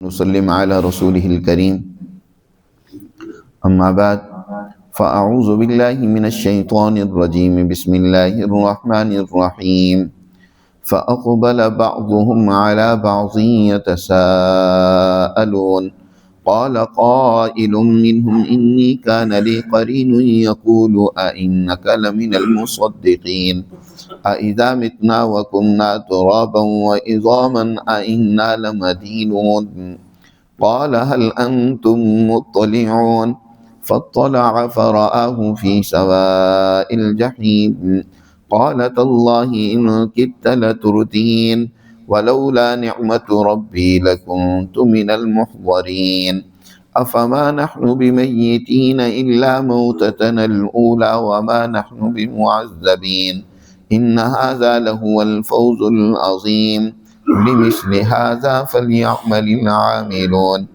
وسلم على رسوله الكريم أما بعد فأعوذ بالله من الشيطان الرجيم بسم الله الرحمن الرحيم فأقبل بعضهم على بعض يتساءلون قال قائل منهم إني كان لي قرين يقول أئنك لمن المصدقين أإذا متنا وكنا ترابا وعظاما أإنا لمدينون قال هل أنتم مطلعون فاطلع فرآه في سواء الجحيم قال تالله إن كدت لتردين ولولا نعمة ربي لكنت من المحضرين أفما نحن بميتين إلا موتتنا الأولى وما نحن بمعذبين إن هذا لهو الفوز العظيم لمثل هذا فليعمل العاملون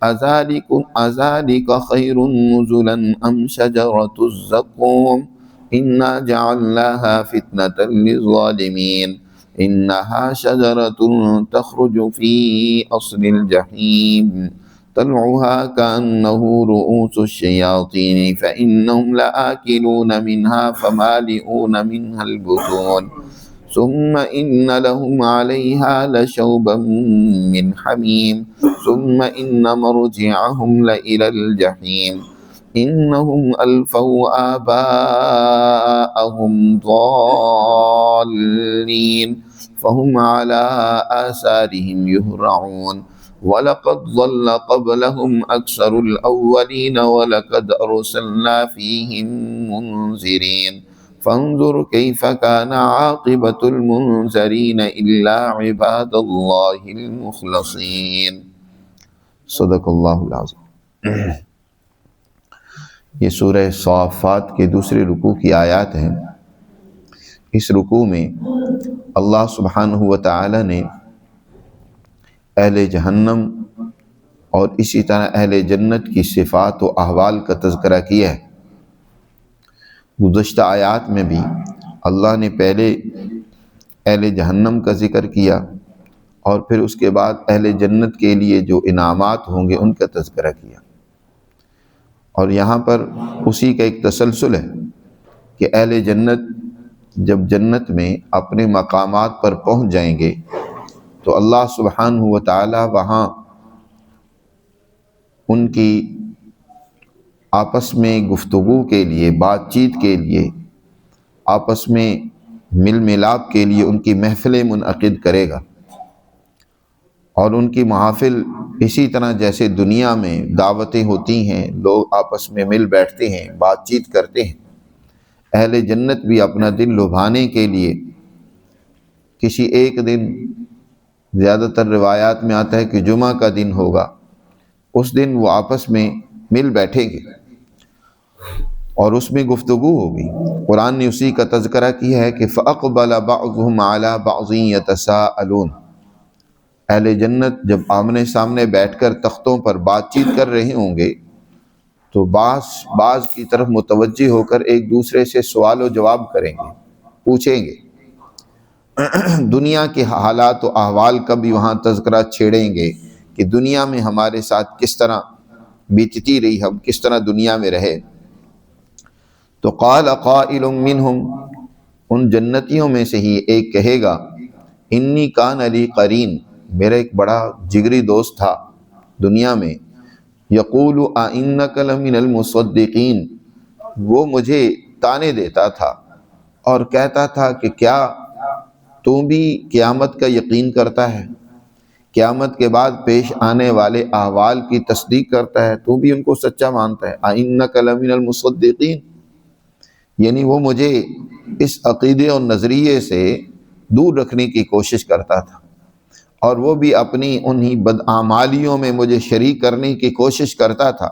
أذلك خير نزلا أم شجرة الزقوم إنا جعلناها فتنة للظالمين إنها شجرة تخرج في أصل الجحيم طلعها كأنه رؤوس الشياطين فإنهم لآكلون منها فمالئون منها البطون ثم إن لهم عليها لشوبا من حميم ثم إن مرجعهم لإلى الجحيم إنهم ألفوا آباءهم ضالين فهم على آثارهم يهرعون وَلَقَدْ ضَلَّ قَبْلَهُمْ أَكْثَرُ الْأَوَّلِينَ وَلَقَدْ أَرْسَلْنَا فِيهِمْ مُنذِرِينَ فانظر كيف كان عاقبة المنذرين إلا عباد الله المخلصين صدق اللہ العظیم۔ یہ سورہ صافات کے دوسرے رکوع کی آیات ہیں۔ اس رکوع میں اللہ سبحانہ و تعالی نے اہل جہنم اور اسی طرح اہل جنت کی صفات و احوال کا تذکرہ کیا ہے۔ گزشتہ آیات میں بھی اللہ نے پہلے اہل جہنم کا ذکر کیا اور پھر اس کے بعد اہل جنت کے لیے جو انعامات ہوں گے ان کا تذکرہ کیا، اور یہاں پر اسی کا ایک تسلسل ہے کہ اہل جنت جب جنت میں اپنے مقامات پر پہنچ جائیں گے تو اللہ سبحانہ و تعالی وہاں ان کی آپس میں گفتگو کے لیے، بات چیت کے لیے، آپس میں مل ملاپ کے لیے ان کی محفلیں منعقد کرے گا، اور ان کی محافل اسی طرح جیسے دنیا میں دعوتیں ہوتی ہیں، لوگ آپس میں مل بیٹھتے ہیں، بات چیت کرتے ہیں، اہل جنت بھی اپنا دل لبھانے کے لیے کسی ایک دن، زیادہ تر روایات میں آتا ہے کہ جمعہ کا دن ہوگا، اس دن وہ آپس میں مل بیٹھیں گے اور اس میں گفتگو ہوگی۔ قرآن نے اسی کا تذکرہ کیا ہے کہ فَأَقْبَلَ بَعْضُهُمْ عَلَى بَعْضٍ يَتَسَاءَلُونَ۔ اہل جنت جب آمنے سامنے بیٹھ کر تختوں پر بات چیت کر رہے ہوں گے تو بعض کی طرف متوجہ ہو کر ایک دوسرے سے سوال و جواب کریں گے، پوچھیں گے، دنیا کے حالات و احوال کا بھی وہاں تذکرہ چھیڑیں گے کہ دنیا میں ہمارے ساتھ کس طرح بیتتی رہی، ہم کس طرح دنیا میں رہے۔ تو قال قائل منہم، ان جنتیوں میں سے ہی ایک کہے گا، انی کان لی قرین، میرا ایک بڑا جگری دوست تھا دنیا میں، یقول ائنک لمن المصدقین، وہ مجھے تانے دیتا تھا اور کہتا تھا کہ کیا تو بھی قیامت کا یقین کرتا ہے، قیامت کے بعد پیش آنے والے احوال کی تصدیق کرتا ہے، تو بھی ان کو سچا مانتا ہے، ائنک لمن المصدقین، یعنی وہ مجھے اس عقیدے اور نظریے سے دور رکھنے کی کوشش کرتا تھا، اور وہ بھی اپنی انہی بدعمالیوں میں مجھے شریک کرنے کی کوشش کرتا تھا،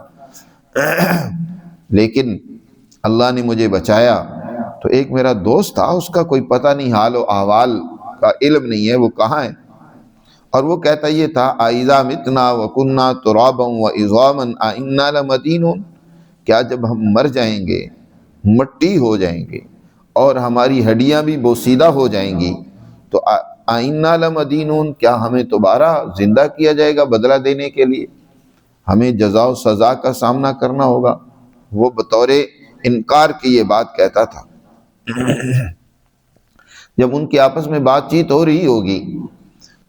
لیکن اللہ نے مجھے بچایا۔ تو ایک میرا دوست تھا، اس کا کوئی پتہ نہیں، حال و احوال کا علم نہیں ہے، وہ کہاں ہے، اور وہ کہتا یہ تھا اَإِذَا مِتْنَا وَكُنَّا تُرَابًا وَعِظَامًا أَإِنَّا لَمَدِينُونَ، کیا جب ہم مر جائیں گے، مٹی ہو جائیں گے اور ہماری ہڈیاں بھی بوسیدہ ہو جائیں گی، تو آئنا لمدینون، کیا ہمیں دوبارہ زندہ کیا جائے گا بدلہ دینے کے لیے، ہمیں جزا و سزا کا سامنا کرنا ہوگا۔ وہ بطور انکار کی یہ بات کہتا تھا۔ جب ان کی آپس میں بات چیت ہو رہی ہوگی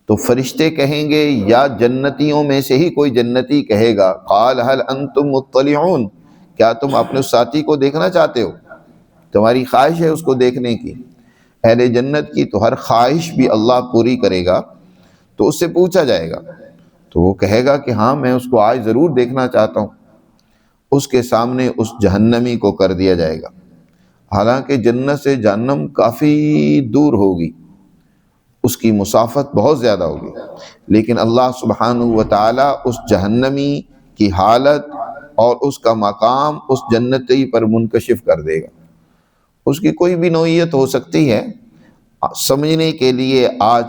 تو فرشتے کہیں گے، یا جنتیوں میں سے ہی کوئی جنتی کہے گا، قال هل انتم مطلعون، کیا تم اپنے اس ساتھی کو دیکھنا چاہتے ہو، تمہاری خواہش ہے اس کو دیکھنے کی۔ اہل جنت کی تو ہر خواہش بھی اللہ پوری کرے گا، تو اس سے پوچھا جائے گا تو وہ کہے گا کہ ہاں میں اس کو آج ضرور دیکھنا چاہتا ہوں۔ اس کے سامنے اس جہنمی کو کر دیا جائے گا، حالانکہ جنت سے جہنم کافی دور ہوگی، اس کی مسافت بہت زیادہ ہوگی، لیکن اللہ سبحانہ و تعالیٰ اس جہنمی کی حالت اور اس کا مقام اس جنتی پر منکشف کر دے گا۔ اس کی کوئی بھی نوعیت ہو سکتی ہے، سمجھنے کے لیے آج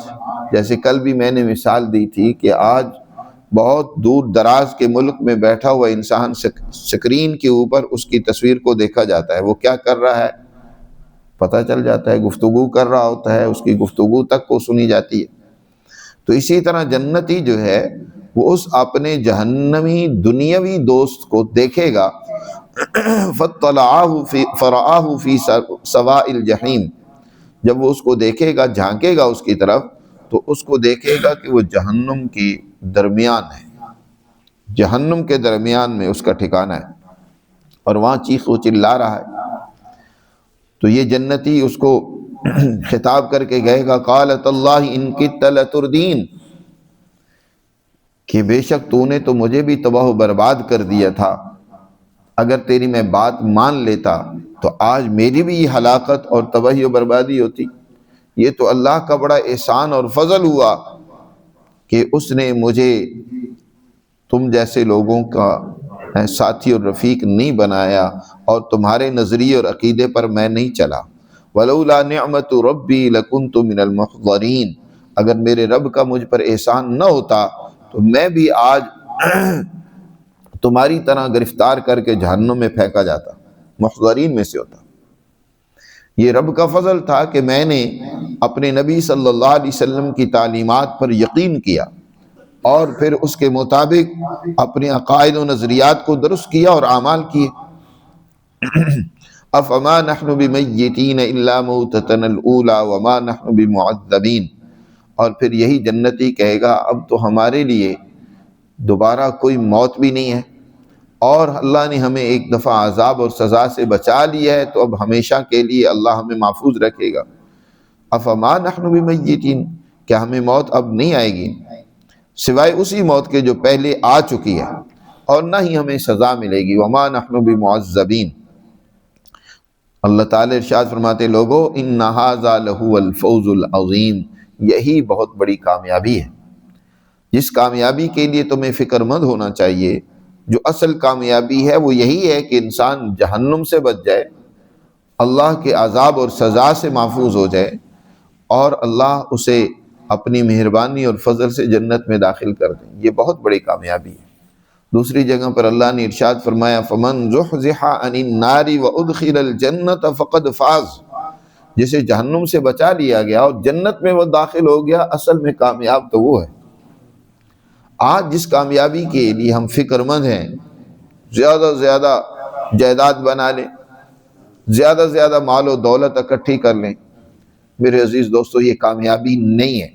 جیسے کل بھی میں نے مثال دی تھی کہ آج بہت دور دراز کے ملک میں بیٹھا ہوا انسان سکرین کے اوپر اس کی تصویر کو دیکھا جاتا ہے، وہ کیا کر رہا ہے پتہ چل جاتا ہے، گفتگو کر رہا ہوتا ہے، اس کی گفتگو تک کو سنی جاتی ہے۔ تو اسی طرح جنتی جو ہے وہ اس اپنے جہنمی دنیاوی دوست کو دیکھے گا، فَرَآهُ فِي سَوَاءِ الْجَحِيمِ، جب وہ اس کو دیکھے گا، جھانکے گا اس کی طرف، تو اس کو دیکھے گا کہ وہ جہنم کی درمیان ہے، جہنم کے درمیان میں اس کا ٹھکانہ ہے، اور وہاں چیخ و چلا رہا ہے۔ تو یہ جنتی اس کو خطاب کر کے کہے گا، قالت اللہ ان کدت لتردین، کہ بے شک تو نے تو مجھے بھی تباہ و برباد کر دیا تھا، اگر تیری میں بات مان لیتا تو آج میری بھی یہ ہلاکت اور تباہی و بربادی ہوتی۔ یہ تو اللہ کا بڑا احسان اور فضل ہوا کہ اس نے مجھے تم جیسے لوگوں کا ساتھی اور رفیق نہیں بنایا، اور تمہارے نظریے اور عقیدے پر میں نہیں چلا۔ وَلَوْلَا نِعْمَةُ رَبِّي لَكُنْتُ مِنَ الْمُحْضَرِينَ، اگر میرے رب کا مجھ پر احسان نہ ہوتا تو میں بھی آج تمہاری طرح گرفتار کر کے جہنم میں پھینکا جاتا، محضرین میں سے ہوتا۔ یہ رب کا فضل تھا کہ میں نے اپنے نبی صلی اللہ علیہ وسلم کی تعلیمات پر یقین کیا اور پھر اس کے مطابق اپنے عقائد و نظریات کو درست کیا اور اعمال کیے۔ افما نحن بمیتین الا موتتنا الاولی وما نحن بمعذبین، اور پھر یہی جنتی کہے گا اب تو ہمارے لیے دوبارہ کوئی موت بھی نہیں ہے، اور اللہ نے ہمیں ایک دفعہ عذاب اور سزا سے بچا لیا ہے، تو اب ہمیشہ کے لیے اللہ ہمیں محفوظ رکھے گا۔ افما نحن بمیتین، کیا ہمیں موت اب نہیں آئے گی سوائے اسی موت کے جو پہلے آ چکی ہے، اور نہ ہی ہمیں سزا ملے گی۔ وما نحن بمعذبین، اللہ تعالیٰ ارشاد فرماتے لوگو ان ھذا لہو الفوز العظیم، یہی بہت بڑی کامیابی ہے، جس کامیابی کے لیے تمہیں فکر مند ہونا چاہیے۔ جو اصل کامیابی ہے وہ یہی ہے کہ انسان جہنم سے بچ جائے، اللہ کے عذاب اور سزا سے محفوظ ہو جائے، اور اللہ اسے اپنی مہربانی اور فضل سے جنت میں داخل کر دیں، یہ بہت بڑی کامیابی ہے۔ دوسری جگہ پر اللہ نے ارشاد فرمایا فَمَنْ زُحْزِحَ عَنِ النَّارِ وَأُدْخِلَ الْجَنَّةَ فَقَدْ فَازَ، جسے جہنم سے بچا لیا گیا اور جنت میں وہ داخل ہو گیا، اصل میں کامیاب تو وہ ہے۔ آج جس کامیابی کے لیے ہم فکر مند ہیں، زیادہ سے زیادہ جائیداد بنا لیں، زیادہ سے زیادہ مال و دولت اکٹھی کر لیں، میرے عزیز دوستو یہ کامیابی نہیں ہے۔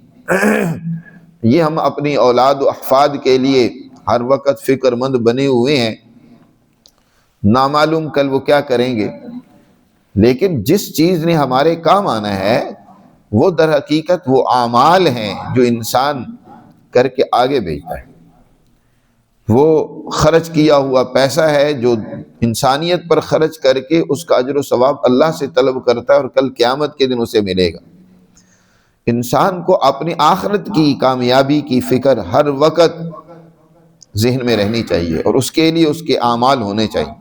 یہ ہم اپنی اولاد و احفاد کے لیے ہر وقت فکر مند بنے ہوئے ہیں، نامعلوم کل وہ کیا کریں گے، لیکن جس چیز نے ہمارے کام آنا ہے وہ در حقیقت وہ اعمال ہیں جو انسان کر کے آگے بھیجتا ہے، وہ خرچ کیا ہوا پیسہ ہے جو انسانیت پر خرچ کر کے اس کا اجر و ثواب اللہ سے طلب کرتا ہے، اور کل قیامت کے دن اسے ملے گا۔ انسان کو اپنی آخرت کی کامیابی کی فکر ہر وقت ذہن میں رہنی چاہیے، اور اس کے لیے اس کے اعمال ہونے چاہیے۔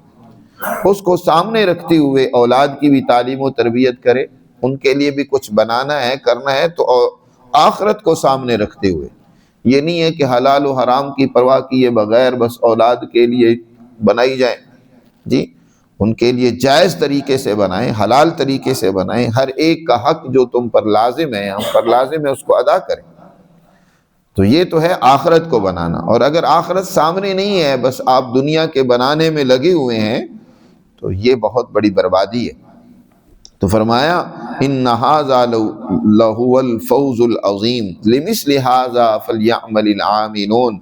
اس کو سامنے رکھتے ہوئے اولاد کی بھی تعلیم و تربیت کرے، ان کے لیے بھی کچھ بنانا ہے کرنا ہے تو آخرت کو سامنے رکھتے ہوئے، یہ نہیں ہے کہ حلال و حرام کی پرواہ کیے بغیر بس اولاد کے لیے بنائی جائیں۔ جی ان کے لیے جائز طریقے سے بنائیں، حلال طریقے سے بنائیں، ہر ایک کا حق جو تم پر لازم ہے، ہم پر لازم ہے، اس کو ادا کریں۔ تو یہ تو ہے آخرت کو بنانا، اور اگر آخرت سامنے نہیں ہے، بس آپ دنیا کے بنانے میں لگے ہوئے ہیں، تو یہ بہت بڑی بربادی ہے۔ تو فرمایا ان ھذا لہو الفوز العظیم لمثل ھذا فلیعمل العاملون،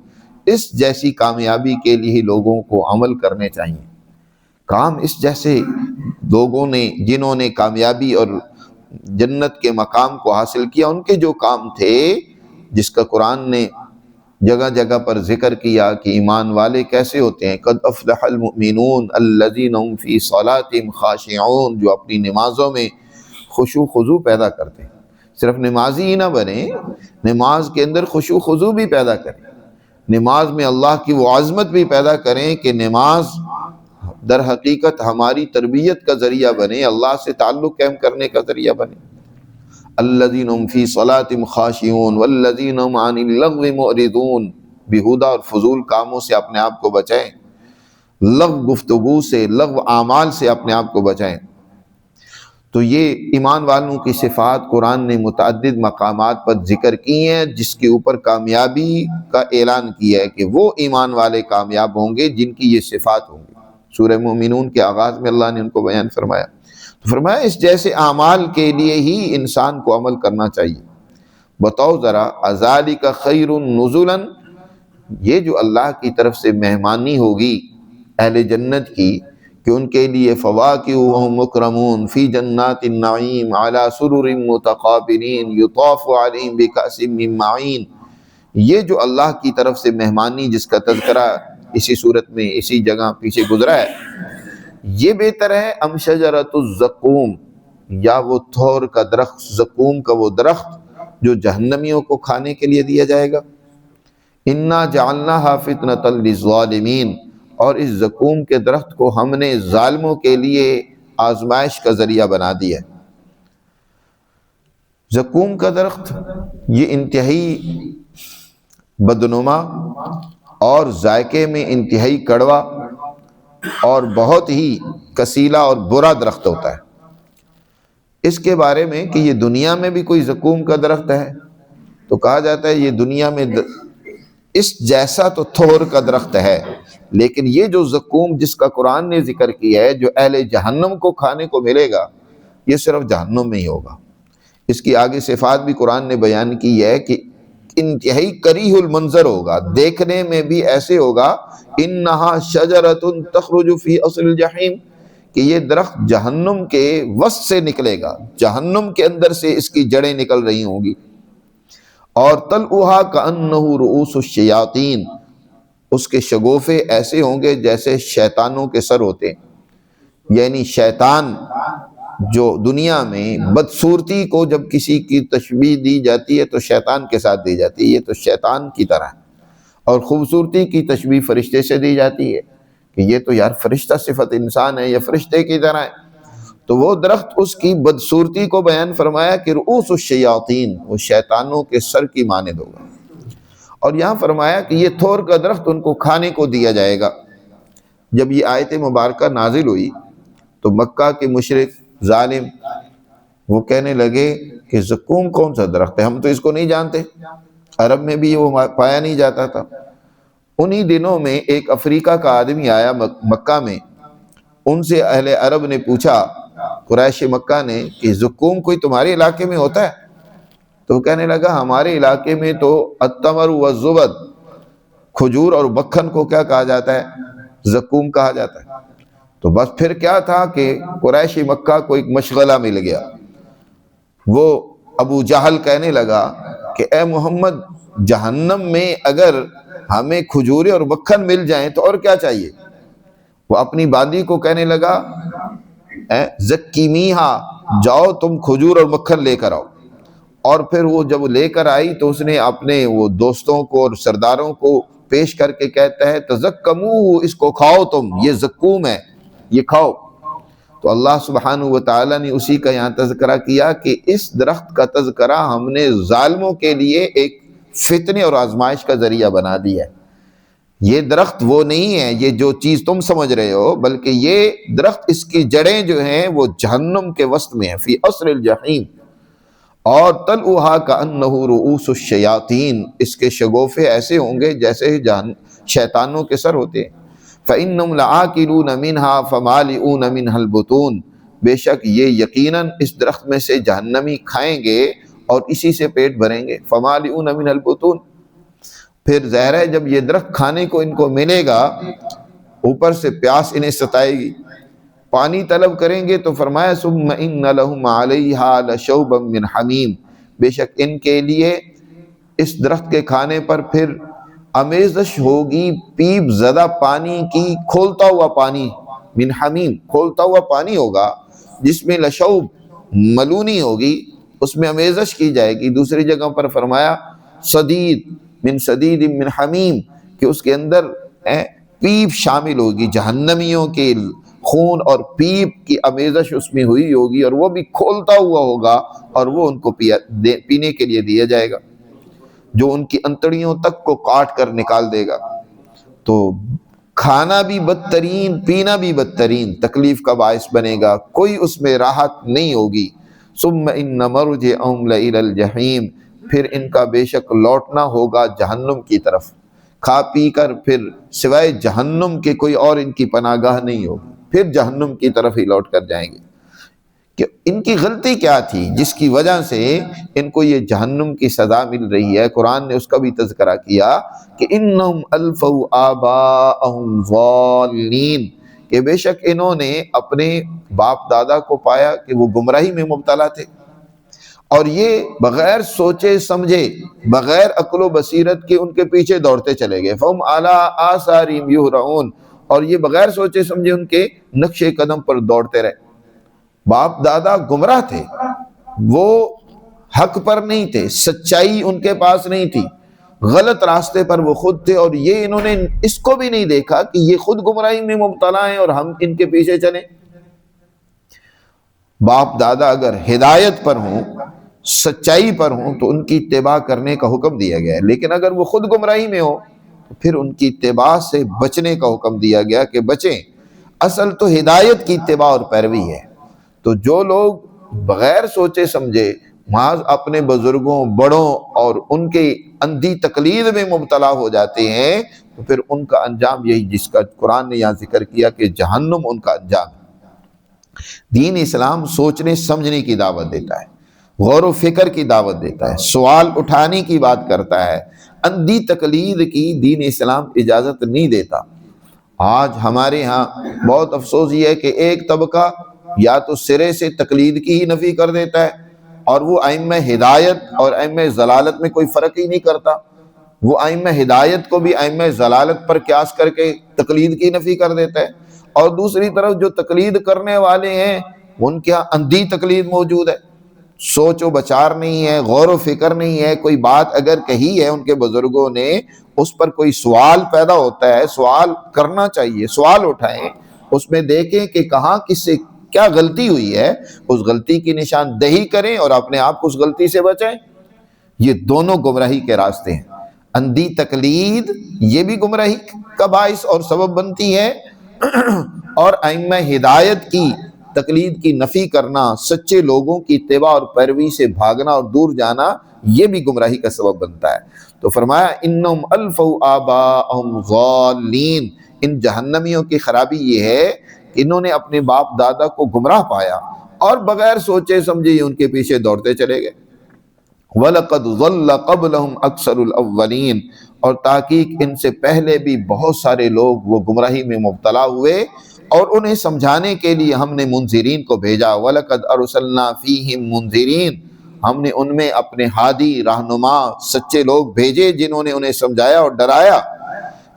اس جیسی کامیابی کے لیے لوگوں کو عمل کرنے چاہیے۔ کام اس جیسے لوگوں نے جنہوں نے کامیابی اور جنت کے مقام کو حاصل کیا، ان کے جو کام تھے جس کا قرآن نے جگہ جگہ پر ذکر کیا کہ ایمان والے کیسے ہوتے ہیں، قد افلح المؤمنون الذین هم فی صلاتهم خاشعون، جو اپنی نمازوں میں خشوع خضوع پیدا کرتے ہیں۔ صرف نمازی ہی نہ بنیں، نماز کے اندر خشوع خضوع بھی پیدا کریں، نماز میں اللہ کی وہ عظمت بھی پیدا کریں کہ نماز در حقیقت ہماری تربیت کا ذریعہ بنے، اللہ سے تعلق قائم کرنے کا ذریعہ بنے۔ الذین هم فی صلاتهم خاشعون والذین هم عن اللغو معرضون، بیہودہ اور فضول کاموں سے اپنے آپ کو بچائیں، لغو گفتگو سے، لغو اعمال سے اپنے آپ کو بچائیں۔ تو یہ ایمان والوں کی صفات قرآن نے متعدد مقامات پر ذکر کی ہیں، جس کے اوپر کامیابی کا اعلان کیا ہے کہ وہ ایمان والے کامیاب ہوں گے جن کی یہ صفات ہوں گی۔ سورہ مومنون کے آغاز میں اللہ نے ان کو بیان فرمایا، تو فرمایا اس جیسے اعمال کے لیے ہی انسان کو عمل کرنا چاہیے۔ بتاؤ ذرا اذالک خیر نزلا، یہ جو اللہ کی طرف سے مہمانی ہوگی اہل جنت کی کہ ان کے لیے فواکہ وہم مکرمون فی جنات النعیم علی سرر متقابلین یطاف علیہم بکأس من معین، یہ جو اللہ کی طرف سے مہمانی جس کا تذکرہ اسی صورت میں اسی جگہ پیچھے گزرا ہے، یہ بہتر ہے ام شجرۃ الزقوم، یا وہ تھور کا درخت، زقوم کا وہ درخت جو جہنمیوں کو کھانے کے لیے دیا جائے گا۔ انا جعلناھا فتنۃ للظالمین، اور اس زقوم کے درخت کو ہم نے ظالموں کے لیے آزمائش کا ذریعہ بنا دیا ہے۔ زقوم کا درخت یہ انتہائی بدنما اور ذائقے میں انتہائی کڑوا اور بہت ہی کسیلا اور برا درخت ہوتا ہے۔ اس کے بارے میں کہ یہ دنیا میں بھی کوئی زقوم کا درخت ہے تو کہا جاتا ہے یہ دنیا میں اس جیسا تو تھور کا درخت ہے، لیکن یہ جو زقوم جس کا قرآن نے ذکر کیا ہے جو اہل جہنم کو کھانے کو ملے گا، یہ صرف جہنم میں ہی ہوگا۔ اس کی آگے صفات بھی قرآن نے بیان کی ہے کہ انتہائی کریہ المنظر ہوگا، دیکھنے میں بھی ایسے ہوگا انہا شجرۃ تخرج فی اصل الجحیم، کہ یہ درخت جہنم کے وسط سے نکلے گا، جہنم کے اندر سے اس کی جڑیں نکل رہی ہوں گی۔ اور طلعھا کأنہ رؤوس الشیاطین، اس کے شگوفے ایسے ہوں گے جیسے شیطانوں کے سر ہوتے ہیں، یعنی شیطان جو دنیا میں بدصورتی کو جب کسی کی تشبیہ دی جاتی ہے تو شیطان کے ساتھ دی جاتی ہے، یہ تو شیطان کی طرح ہے، اور خوبصورتی کی تشبیہ فرشتے سے دی جاتی ہے کہ یہ تو یار فرشتہ صفت انسان ہے، یہ فرشتے کی طرح ہے۔ تو وہ درخت اس کی بدصورتی کو بیان فرمایا کہ رؤوس الشیاطین، وہ شیطانوں کے سر کی مانند ہوگا۔ اور یہاں فرمایا کہ یہ تھور کا درخت ان کو کھانے کو دیا جائے گا۔ جب یہ آیت مبارکہ نازل ہوئی تو مکہ کے مشرک ظالم وہ کہنے لگے کہ زقوم کون سا درخت ہے، ہم تو اس کو نہیں جانتے، عرب میں بھی وہ پایا نہیں جاتا تھا۔ انہی دنوں میں ایک افریقہ کا آدمی آیا مکہ میں، ان سے اہل عرب نے پوچھا، قریش مکہ نے، کہ زقوم کوئی تمہارے علاقے میں ہوتا ہے؟ تو وہ کہنے لگا ہمارے علاقے میں تو التمر والزبد، کھجور اور مکھن کو کیا کہا جاتا ہے؟ زقوم کہا جاتا ہے۔ تو بس پھر کیا تھا کہ قریشی مکہ کو ایک مشغلہ مل گیا، وہ ابو جہل کہنے لگا کہ اے محمد، جہنم میں اگر ہمیں کھجورے اور مکھن مل جائیں تو اور کیا چاہیے؟ وہ اپنی باندی کو کہنے لگا زکیمیہا، جاؤ تم کھجور اور مکھن لے کر آؤ۔ اور پھر وہ جب لے کر آئی تو اس نے اپنے وہ دوستوں کو اور سرداروں کو پیش کر کے کہتا ہے تزکموہ، اس کو کھاؤ تم، یہ زقوم ہے، یہ کھاؤ۔ تو اللہ سبحانہ وتعالی نے اسی کا یہاں تذکرہ کیا کہ اس درخت کا تذکرہ ہم نے ظالموں کے لیے ایک فتنے اور آزمائش کا ذریعہ بنا دیا ہے۔ یہ درخت وہ نہیں ہے یہ جو چیز تم سمجھ رہے ہو، بلکہ یہ درخت، اس کی جڑیں جو ہیں وہ جہنم کے وسط میں ہیں، فی اصل الجحیم، اور طلعھا کأنہ رؤوس الشیاطین، اس کے شگوفے ایسے ہوں گے جیسے شیطانوں کے سر ہوتے ہیں۔ فإنہم لعاکلون منہا فمالئون منہا البطون، بے شک یہ یقیناً اس درخت میں سے جہنمی کھائیں گے اور اسی سے پیٹ بھریں گے۔ فمالئون منہا البطون، پھر ظاہر ہے جب یہ درخت کھانے کو ان کو ملے گا، اوپر سے پیاس انہیں ستائے گی، پانی طلب کریں گے تو فرمایا ثم ان لہم علیہا لشوبا من حمیم، بے شک ان کے لیے اس درخت کے کھانے پر پھر آمیزش ہوگی پیپ زدہ پانی کی، کھولتا ہوا پانی، من حمیم، کھولتا ہوا پانی ہوگا جس میں لشوب، ملونی ہوگی، اس میں آمیزش کی جائے گی۔ دوسری جگہ پر فرمایا صدید، من صدید من حمیم، کہ اس کے اندر پیپ شامل ہوگی، جہنمیوں کے خون اور پیپ کی آمیزش اس میں ہوئی ہوگی، اور وہ بھی کھولتا ہوا ہوگا، اور وہ ان کو پینے کے لیے دیا جائے گا، جو ان کی انتڑیوں تک کو کاٹ کر نکال دے گا۔ تو کھانا بھی بدترین، پینا بھی بدترین، تکلیف کا باعث بنے گا، کوئی اس میں راحت نہیں ہوگی۔ ثم ان مرجعہم لإلی الجحیم، پھر ان کا بے شک لوٹنا ہوگا جہنم کی طرف، کھا پی کر پھر سوائے جہنم کے کوئی اور ان کی پناہ گاہ نہیں ہوگی، پھر جہنم کی طرف ہی لوٹ کر جائیں گے۔ کہ ان کی غلطی کیا تھی جس کی وجہ سے ان کو یہ جہنم کی سزا مل رہی ہے؟ قرآن نے اس کا بھی تذکرہ کیا کہ انہم الفوا آباءہم ضالین، کہ بے شک انہوں نے اپنے باپ دادا کو پایا کہ وہ گمراہی میں مبتلا تھے، اور یہ بغیر سوچے سمجھے، بغیر عقل و بصیرت کے ان کے پیچھے دوڑتے چلے گئے۔ فہم علی آثارہم یہرعون، اور یہ بغیر سوچے سمجھے ان کے نقش قدم پر دوڑتے رہے۔ باپ دادا گمراہ تھے، وہ حق پر نہیں تھے، سچائی ان کے پاس نہیں تھی، غلط راستے پر وہ خود تھے، اور یہ انہوں نے اس کو بھی نہیں دیکھا کہ یہ خود گمراہی میں مبتلا ہیں اور ہم ان کے پیچھے چلیں۔ باپ دادا اگر ہدایت پر ہوں، سچائی پر ہوں، تو ان کی اتباع کرنے کا حکم دیا گیا ہے، لیکن اگر وہ خود گمراہی میں ہو تو پھر ان کی اتباع سے بچنے کا حکم دیا گیا کہ بچیں۔ اصل تو ہدایت کی اتباع اور پیروی ہے۔ تو جو لوگ بغیر سوچے سمجھے محض اپنے بزرگوں، بڑوں اور ان کے اندھی تقلید میں مبتلا ہو جاتے ہیں، تو پھر ان کا انجام یہی جس کا قرآن نے یہاں ذکر کیا کہ جہنم ان کا انجام ہے۔ دین اسلام سوچنے سمجھنے کی دعوت دیتا ہے، غور و فکر کی دعوت دیتا ہے، سوال اٹھانے کی بات کرتا ہے، اندھی تقلید کی دین اسلام اجازت نہیں دیتا۔ آج ہمارے ہاں بہت افسوس یہ ہے کہ ایک طبقہ یا تو سرے سے تقلید کی ہی نفی کر دیتا ہے، اور وہ ائمہ ہدایت اور ائمہ ضلالت میں کوئی فرق ہی نہیں کرتا، وہ ائمہ ہدایت کو بھی ائمہ ضلالت پر قیاس کر کے تقلید کی نفی کر دیتا ہے، اور دوسری طرف جو تقلید کرنے والے ہیں ان کے ہاں اندھی تقلید موجود ہے، سوچ و بچار نہیں ہے، غور و فکر نہیں ہے، کوئی بات اگر کہی ہے ان کے بزرگوں نے، اس پر کوئی سوال پیدا ہوتا ہے، سوال کرنا چاہیے، سوال اٹھائیں، اس میں دیکھیں کہ کہاں کس سے کیا غلطی ہوئی ہے، اس غلطی کی نشاندہی کریں اور اپنے آپ کو اس غلطی سے بچائیں۔ یہ دونوں گمراہی کے راستے ہیں۔ اندھی تقلید یہ بھی گمراہی کا باعث اور سبب بنتی ہے، اور ائمہ ہدایت کی تقلید کی نفی کرنا، سچے لوگوں کی اتباع اور پیروی سے بھاگنا اور دور جانا، یہ بھی گمراہی کا سبب بنتا ہے۔ تو فرمایا انہم الفوا آباءہم ضالین، ان جہنمیوں کی خرابی یہ ہے کہ انہوں نے اپنے باپ دادا کو گمراہ پایا اور بغیر سوچے سمجھے ان کے پیچھے دوڑتے چلے گئے۔ وَلَقَدْ ضَلَّ قَبْلَهُمْ أَكْثَرُ الْأَوَّلِينَ، اور تحقیق ان سے پہلے بھی بہت سارے لوگ وہ گمراہی میں مبتلا ہوئے، اور انہیں سمجھانے کے لیے ہم نے منذرین کو بھیجا۔ وَلَقَدْ أَرْسَلْنَا فِيهِمْ مُنذِرِينَ، ہم نے ان میں اپنے ہادی، رہنما، سچے لوگ بھیجے جنہوں نے انہیں سمجھایا اور ڈرایا،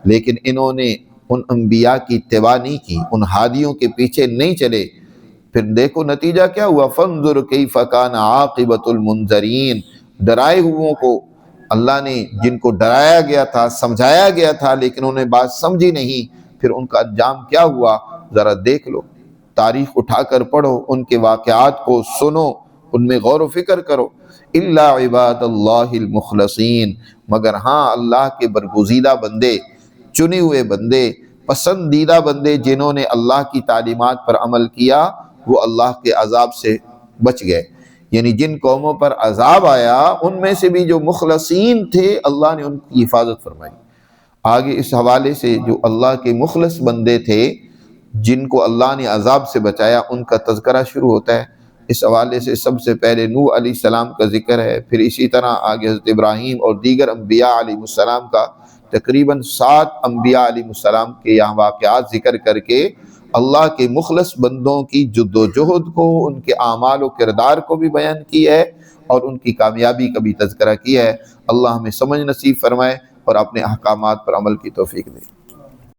لیکن انہوں نے ان انبیاء کی اتباع نہیں کی، ان ہادیوں کے پیچھے نہیں چلے۔ پھر دیکھو نتیجہ کیا ہوا، فَانظُرْ كَيْفَ كَانَ عَاقِبَةُ الْمُنذَرِينَ، ڈرائے ہوئوں کو اللہ نے، جن کو ڈرایا گیا تھا، سمجھایا گیا تھا لیکن انہیں بات سمجھی نہیں، پھر ان کا انجام کیا ہوا ذرا دیکھ لو، تاریخ اٹھا کر پڑھو، ان کے واقعات کو سنو، ان میں غور و فکر کرو۔ الا عباد اللہ المخلصین، مگر ہاں اللہ کے برگزیدہ بندے، چنے ہوئے بندے، پسندیدہ بندے جنہوں نے اللہ کی تعلیمات پر عمل کیا، وہ اللہ کے عذاب سے بچ گئے۔ یعنی جن قوموں پر عذاب آیا ان میں سے بھی جو مخلصین تھے اللہ نے ان کی حفاظت فرمائی۔ آگے اس حوالے سے جو اللہ کے مخلص بندے تھے جن کو اللہ نے عذاب سے بچایا ان کا تذکرہ شروع ہوتا ہے۔ اس حوالے سے سب سے پہلے نوح علیہ السلام کا ذکر ہے، پھر اسی طرح آگے حضرت ابراہیم اور دیگر انبیاء علیہ السلام کا، تقریباً 7 انبیاء علیہ السلام کے یہاں واقعات ذکر کر کے اللہ کے مخلص بندوں کی جد و جہد کو، ان کے اعمال و کردار کو بھی بیان کی ہے اور ان کی کامیابی کا بھی تذکرہ کیا ہے۔ اللہ ہمیں سمجھ نصیب فرمائے اور اپنے احکامات پر عمل کی توفیق دے۔